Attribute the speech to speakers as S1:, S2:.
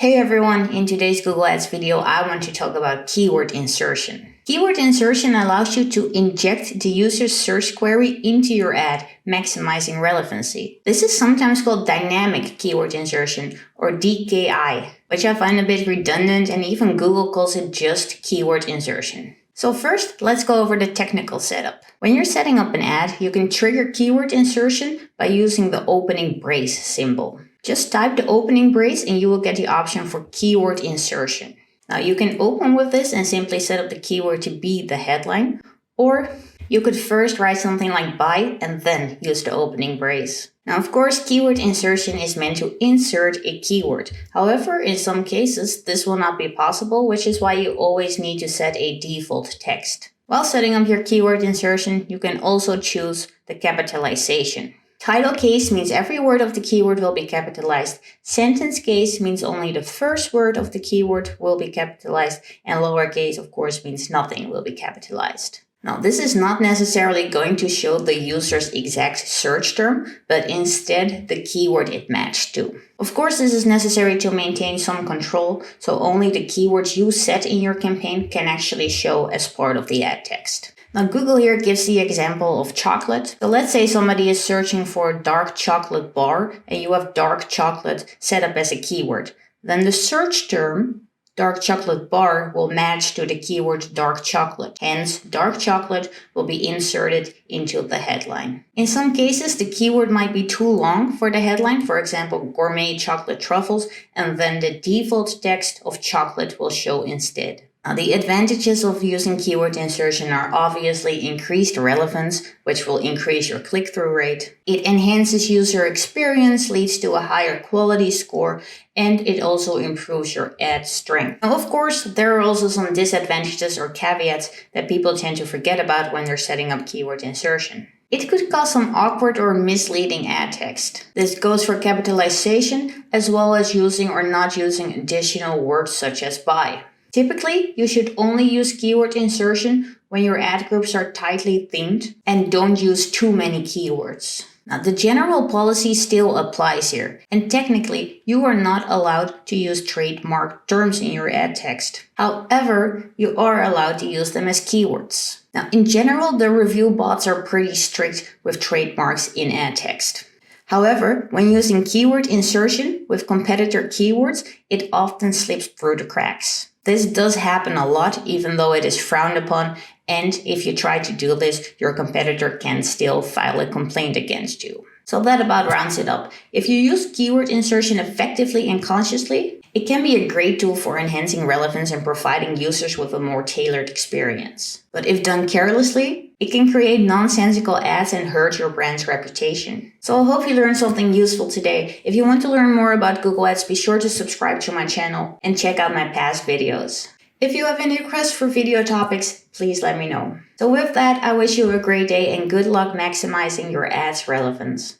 S1: Hey everyone, in today's Google Ads video, I want to talk about keyword insertion. Keyword insertion allows you to inject the user's search query into your ad, maximizing relevancy. This is sometimes called dynamic keyword insertion, or DKI, which I find a bit redundant, and even Google calls it just keyword insertion. So first, let's go over the technical setup. When you're setting up an ad, you can trigger keyword insertion by using the opening brace symbol. Just type the opening brace and you will get the option for keyword insertion. Now you can open with this and simply set up the keyword to be the headline, or you could first write something like buy and then use the opening brace. Now of course, keyword insertion is meant to insert a keyword. However, in some cases this will not be possible, which is why you always need to set a default text. While setting up your keyword insertion, you can also choose the capitalization. Title case means every word of the keyword will be capitalized. Sentence case means only the first word of the keyword will be capitalized. And lowercase, of course, means nothing will be capitalized. Now, this is not necessarily going to show the user's exact search term, but instead the keyword it matched to. Of course, this is necessary to maintain some control, so only the keywords you set in your campaign can actually show as part of the ad text. Now, Google here gives the example of chocolate. So let's say somebody is searching for a dark chocolate bar and you have dark chocolate set up as a keyword. Then the search term, dark chocolate bar, will match to the keyword dark chocolate. Hence, dark chocolate will be inserted into the headline. In some cases, the keyword might be too long for the headline, for example, gourmet chocolate truffles, and then the default text of chocolate will show instead. Now, the advantages of using keyword insertion are obviously increased relevance, which will increase your click-through rate. It enhances user experience, leads to a higher quality score, and it also improves your ad strength. Now, of course, there are also some disadvantages or caveats that people tend to forget about when they're setting up keyword insertion. It could cause some awkward or misleading ad text. This goes for capitalization, as well as using or not using additional words such as buy. Typically, you should only use keyword insertion when your ad groups are tightly themed and don't use too many keywords. Now, the general policy still applies here, and technically, you are not allowed to use trademark terms in your ad text. However, you are allowed to use them as keywords. Now, in general, the review bots are pretty strict with trademarks in ad text. However, when using keyword insertion with competitor keywords, it often slips through the cracks. This does happen a lot, even though it is frowned upon, and if you try to do this, your competitor can still file a complaint against you. So that about rounds it up. If you use keyword insertion effectively and consciously, it can be a great tool for enhancing relevance and providing users with a more tailored experience. But if done carelessly, it can create nonsensical ads and hurt your brand's reputation. So I hope you learned something useful today. If you want to learn more about Google Ads, be sure to subscribe to my channel and check out my past videos. If you have any requests for video topics, please let me know. So with that, I wish you a great day and good luck maximizing your ads relevance.